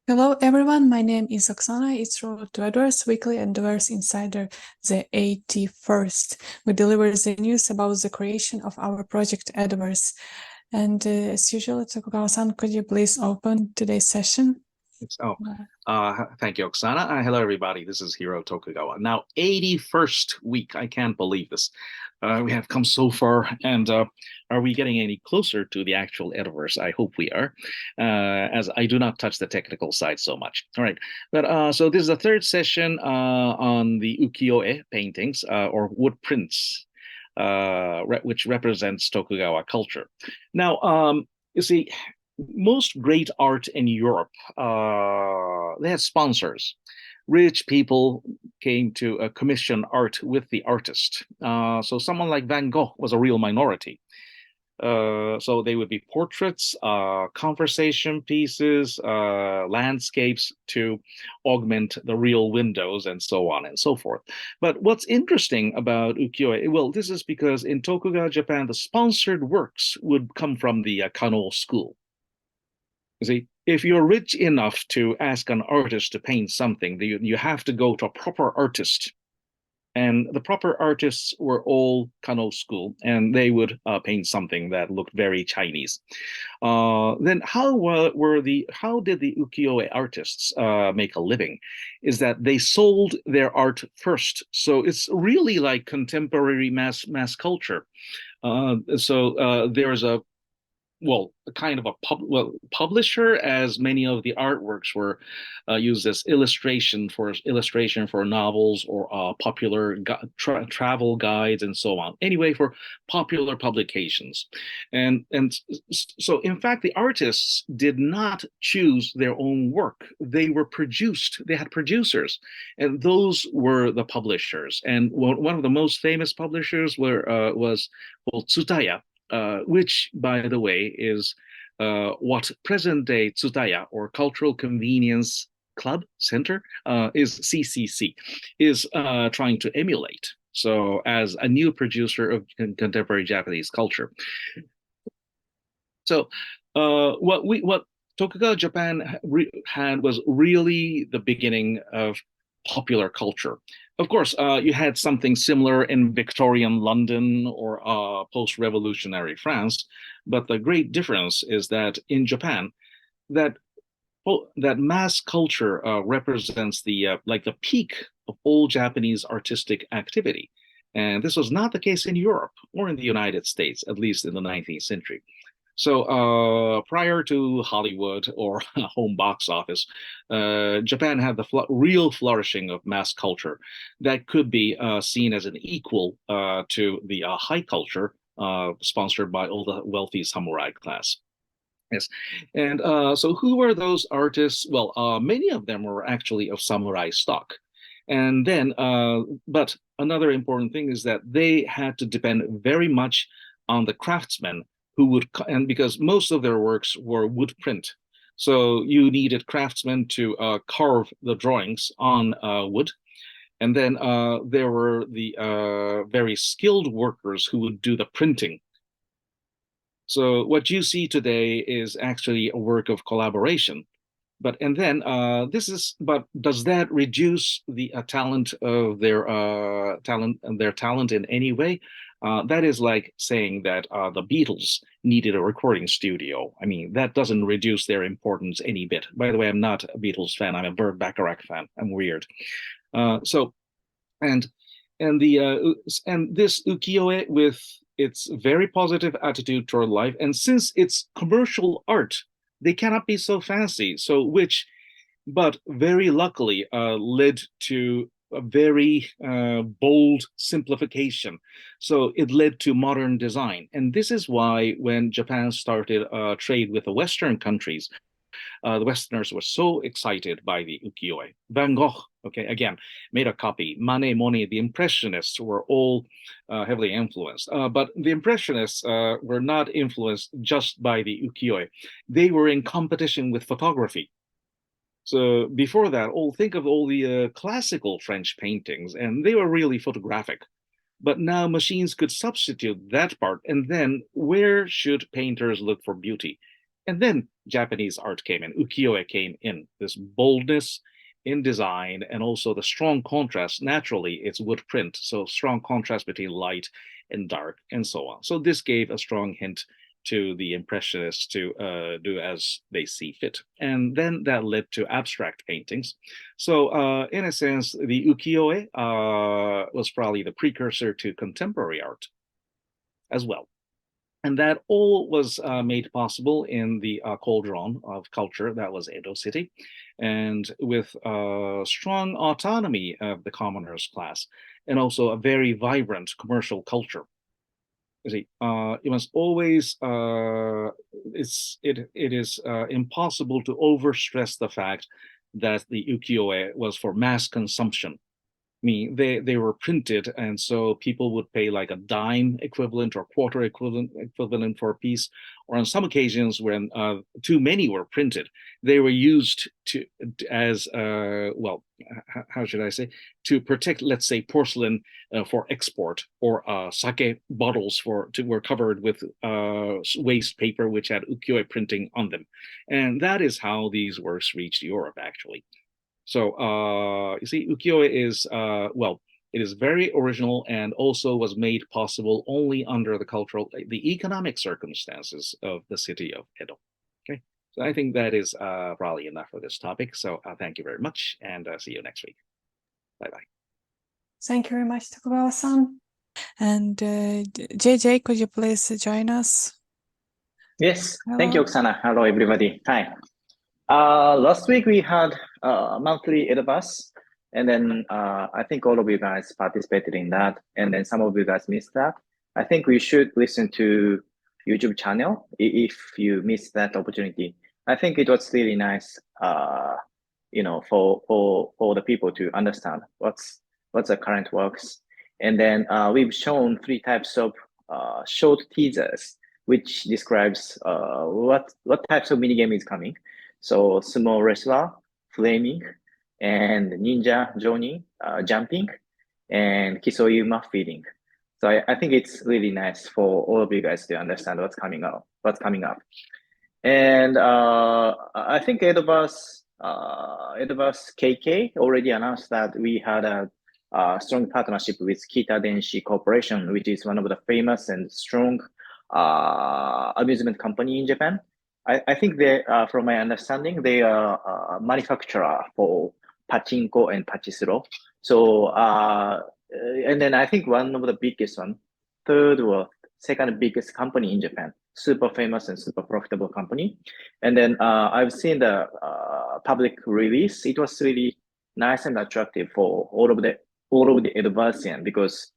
Hello everyone, my name is Oksana. It's Road to Edoverse Weekly and Edoverse Insider, the 81st. We deliver the news about the creation of our project Edoverse. And as usual, Tokugawa-san, could you please open today's session? Thank you, Oksana. Hello, everybody. This is Iehiro Tokugawa. Now, 81st week. I can't believe this. We have come so far, and are we getting any closer to the actual Edoverse? I hope we are, as I do not touch the technical side so much. All right, but so this is the third session on the ukiyo-e paintings or wood prints, which represents Tokugawa culture. Now, you see, most great art in Europe, they had sponsors. Rich people came to commission art with the artist. So someone like Van Gogh was a real minority. So they would be portraits, conversation pieces, landscapes to augment the real windows, and so on and so forth. But what's interesting about ukiyo-e, well, this is because in Tokugawa, Japan, the sponsored works would come from the Kano school. You see, if you're rich enough to ask an artist to paint something, you have to go to a proper artist. And the proper artists were all Kano school, and they would paint something that looked very Chinese. Then how did the ukiyo-e artists make a living? Is that they sold their art first. So it's really like contemporary mass culture. There's a kind of a publisher, as many of the artworks were used as illustration for novels or popular travel guides and so on. Anyway, for popular publications, and so in fact, the artists did not choose their own work. They were produced. They had producers, and those were the publishers. And one of the most famous publishers was called Tsutaya. Which, by the way, is what present-day Tsutaya, or Cultural Convenience Club Center, is CCC, is trying to emulate. So, as a new producer of contemporary Japanese culture. So, what Tokugawa Japan had was really the beginning of popular culture. Of course, you had something similar in Victorian London or post-revolutionary France, but the great difference is that in Japan, that mass culture represents the peak of all Japanese artistic activity, and this was not the case in Europe or in the United States, at least in the 19th century. So prior to Hollywood or home box office, Japan had the real flourishing of mass culture that could be seen as an equal to the high culture sponsored by all the wealthy samurai class. Yes, and so who were those artists? Well, many of them were actually of samurai stock. And then, but another important thing is that they had to depend very much on the craftsmen who would, and because most of their works were wood print, so you needed craftsmen to carve the drawings on wood, and then there were the very skilled workers who would do the printing. So what you see today is actually a work of collaboration. But does that reduce the talent of their talent in any way? That is like saying that the Beatles needed a recording studio. I mean, that doesn't reduce their importance any bit. By the way, I'm not a Beatles fan. I'm a Burt Bacharach fan. I'm weird. And this ukiyo-e, with its very positive attitude toward life, and since it's commercial art, they cannot be so fancy. But very luckily led to a very bold simplification. So it led to modern design. And this is why when Japan started trade with the Western countries, the Westerners were so excited by the ukiyo-e. Van Gogh, okay, again, made a copy. Manet, Monet, the Impressionists were all heavily influenced. But the Impressionists were not influenced just by the ukiyo-e. They were in competition with photography. So before that, think of all the classical French paintings, and they were really photographic. But now machines could substitute that part. And then where should painters look for beauty? And then Japanese art came in, ukiyo-e came in, this boldness in design and also the strong contrast. Naturally, it's wood print, so strong contrast between light and dark and so on. So this gave a strong hint to the Impressionists to do as they see fit. And then that led to abstract paintings. So in a sense, the ukiyo-e was probably the precursor to contemporary art as well. And that all was made possible in the cauldron of culture that was Edo City, and with strong autonomy of the commoners class, and also a very vibrant commercial culture. You see, it must always it is impossible to overstress the fact that the ukiyo-e was for mass consumption. I mean, they were printed, and so people would pay like a dime equivalent or quarter equivalent for a piece. Or on some occasions, when too many were printed, they were used as well, how should I say, to protect, let's say, porcelain for export, or sake bottles were covered with waste paper which had ukiyo-e printing on them, and that is how these works reached Europe, actually. So you see, ukiyo-e is, well, it is very original and also was made possible only under the economic circumstances of the city of Edo. Okay, so I think that is probably enough for this topic. So thank you very much, and see you next week. Bye-bye. Thank you very much, Tokugawa-san. And JJ, could you please join us? Yes, Hello. Thank you, Oksana. Hello, everybody. Hi. Last week we had monthly Edoverse, and then I think all of you guys participated in that, and then some of you guys missed that. I think we should listen to YouTube channel if you missed that opportunity. I think it was really nice, you know, for the people to understand what's the current works, and then we've shown 3 types of short teasers, which describes what types of minigame is coming. So sumo wrestler, flaming, and ninja Johnny jumping, and kisoyuma feeding. So I think it's really nice for all of you guys to understand what's coming up. And I think Edoverse K.K already announced that we had a strong partnership with Kita Denshi Corporation, which is one of the famous and strong amusement company in Japan. I think they, from my understanding, they are a manufacturer for pachinko and pachisro. So, and then I think one of the biggest one, third or second biggest company in Japan, super famous and super profitable company. And then I've seen the public release. It was really nice and attractive for all of the Edoversian, because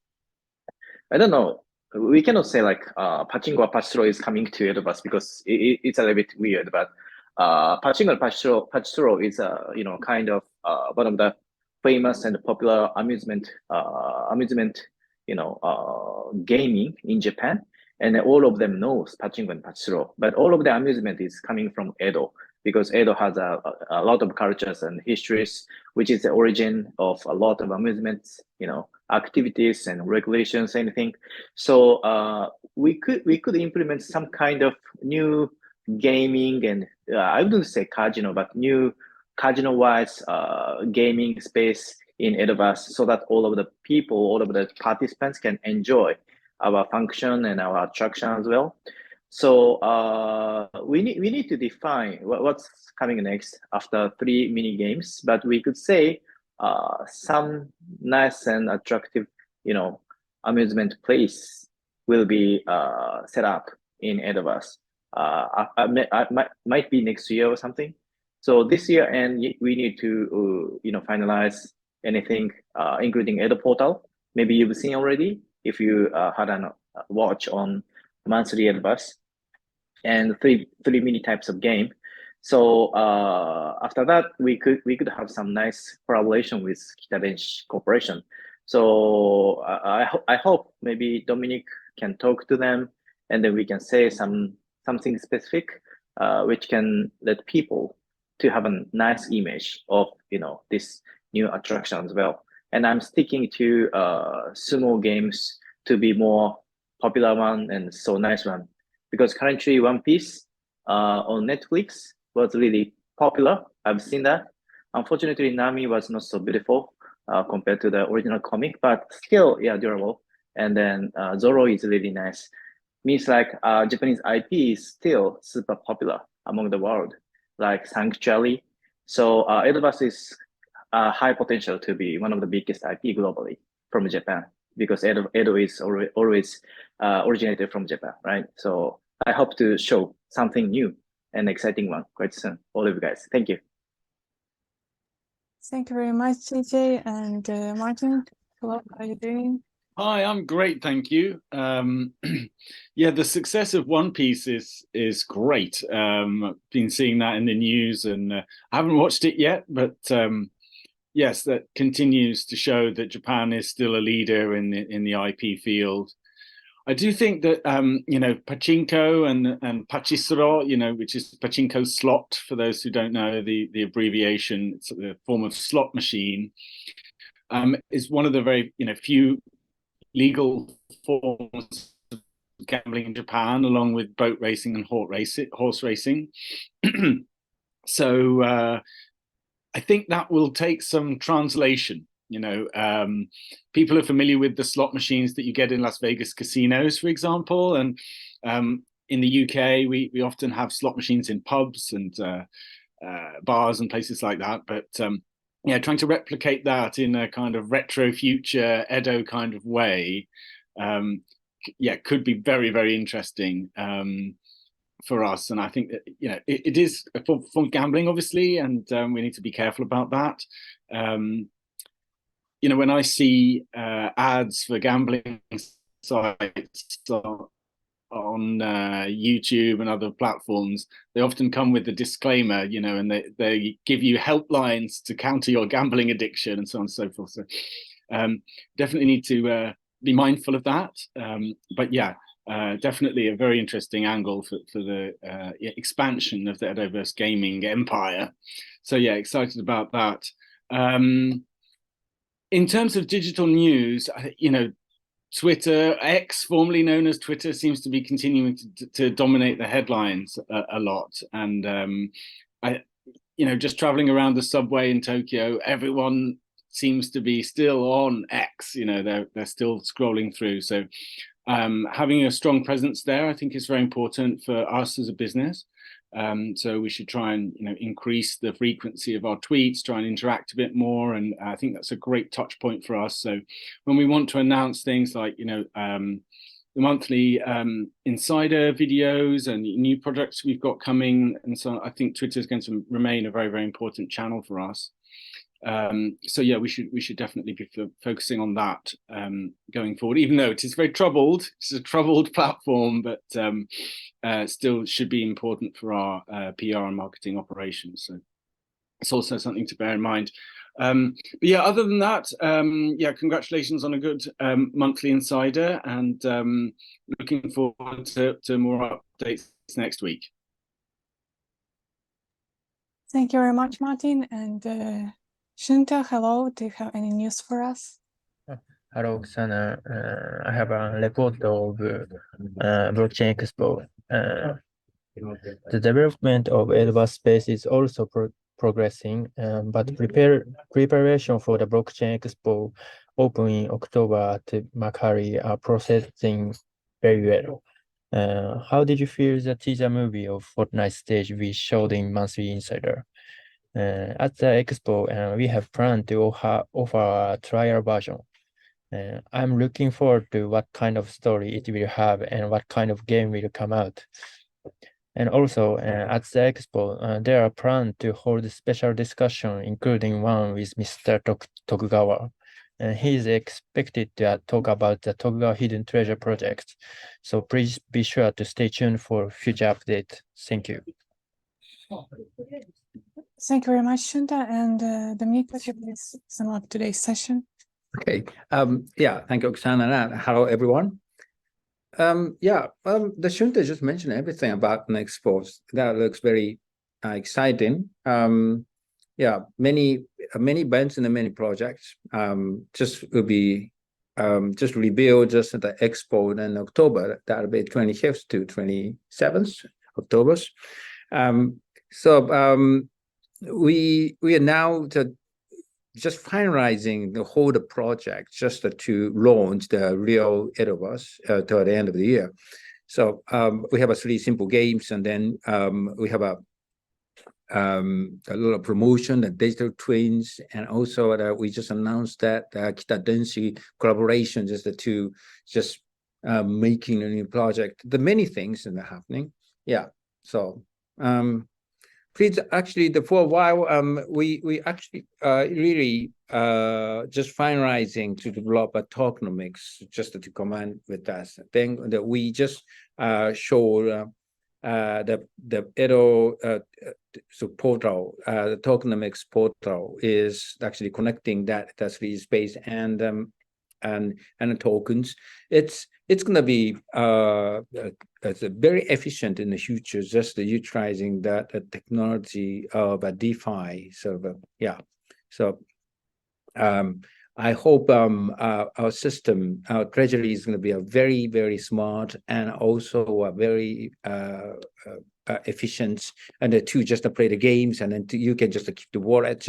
I don't know, we cannot say like pachinko or pachisro is coming to Edoverse because it's a little bit weird, but pachinko and pachisro is you know, kind of one of the famous and popular amusement you know, gaming in Japan, and all of them knows pachinko and pachisro, but all of the amusement is coming from Edo, because Edo has a lot of cultures and histories, which is the origin of a lot of amusements, you know, activities and regulations, anything. So we could implement some kind of new gaming, and I wouldn't say casino, but new casino-wise gaming space in Edoverse, so that all of the people, all of the participants can enjoy our function and our attraction as well. So we need to define what's coming next after 3 mini games, but we could say some nice and attractive, you know, amusement place will be set up in Edoverse. Might be next year or something. So this year, and we need to you know, finalize anything, including Edo Portal. Maybe you've seen already if you had a watch on monthly Edoverse, and three mini types of game. So after that, we could have some nice collaboration with Kita Denshi Corporation. So I hope maybe Dominic can talk to them, and then we can say something specific, which can let people to have a nice image of, you know, this new attraction as well. And I'm sticking to sumo games to be more popular one and so nice one, because currently One Piece on Netflix was really popular. I've seen that. Unfortunately, Nami was not so beautiful compared to the original comic, but still, yeah, durable. And then Zoro is really nice. Means like Japanese IP is still super popular among the world, like Sanctuary. So Edoverse is high potential to be one of the biggest IP globally from Japan, because Edo is always originated from Japan, right? So I hope to show something new and exciting one quite soon, all of you guys. Thank you. Thank you very much, JJ. And Martin, hello, how are you doing? Hi, I'm great, thank you. Yeah, the success of One Piece is great. I've been seeing that in the news, and I haven't watched it yet, but yes, that continues to show that Japan is still a leader in the IP field. I do think that pachinko and pachisro, which is pachinko slot for those who don't know the abbreviation, it's a form of slot machine, is one of the very few legal forms of gambling in Japan, along with boat racing and horse racing. So I think that will take some translation. People are familiar with the slot machines that you get in Las Vegas casinos, for example, and in the UK we often have slot machines in pubs and bars and places like that, but yeah, trying to replicate that in a kind of retro future Edo kind of way, could be very, very interesting for us. And I think that it is a form of gambling, obviously, and we need to be careful about that. When I see ads for gambling sites on YouTube and other platforms, they often come with a disclaimer, and they give you helplines to counter your gambling addiction and so on and so forth. So definitely need to be mindful of that. But yeah, definitely a very interesting angle for the expansion of the Edoverse gaming empire. So yeah, excited about that. In terms of digital news, Twitter, X, formerly known as Twitter, seems to be continuing to dominate the headlines a lot. And just traveling around the subway in Tokyo, everyone seems to be still on X. They're still scrolling through. So having a strong presence there, I think, is very important for us as a business. So we should try and increase the frequency of our tweets, try and interact a bit more, and I think that's a great touch point for us. So when we want to announce things like the monthly insider videos and new projects we've got coming, and so on, I think Twitter is going to remain a very, very important channel for us. So yeah, we should definitely be focusing on that going forward, even though it is very troubled. It's a troubled platform, but still should be important for our PR and marketing operations. So it's also something to bear in mind. But yeah, other than that, congratulations on a good monthly insider, and looking forward to more updates next week. Thank you very much, Martin. And Shunta, hello. Do you have any news for us? Hello, Oksana. I have a report of Blockchain Expo. The development of Edoverse space is also progressing, but preparation for the Blockchain Expo open in October at Macquarie are processing very well. How did you feel the teaser movie of Fortnite stage we showed in Monthly Insider? At the expo, we have planned to offer a trial version. I'm looking forward to what kind of story it will have and what kind of game will come out. And also, at the expo, there are plans to hold a special discussion, including one with Mr. Tokugawa. He is expected to talk about the Tokugawa Hidden Treasure project. So please be sure to stay tuned for future updates. Thank you. Thank you very much, Shunta. And Dominic, could you please sum up today's session? Okay. Thank you, Oksana. Hello, everyone. The Shunta just mentioned everything about the expo. That looks very exciting. Many events and many projects. Just will be just revealed just at the expo in October. That'll be 25th to 27th October. We are now just finalizing the whole project just to launch the real Edoverse toward the end of the year. So we have 3 simple games, and then we have a lot of promotion, the digital twins, and also we just announced that Kita Denshi collaboration, just making a new project. The many things that are happening. Yeah. So please, actually, for a while, we actually really just finalizing to develop a tokenomics just to combine with us. Then that we just show the Edo portal, the tokenomics portal is actually connecting that 3 space and the tokens. It's going to be it's very efficient in the future, just utilizing that technology of a DeFi server. Yeah. So I hope our system, our treasury is going to be a very, very smart and also a very efficient, and to just play the games, and then you can just keep the wallet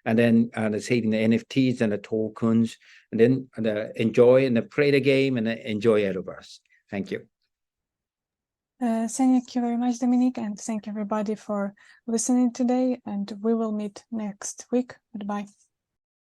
and then saving the NFTs and the tokens, and then enjoy and play the game and enjoy Edoverse. Thank you. Thank you very much, Dominique, and thank everybody for listening today, and we will meet next week. Goodbye.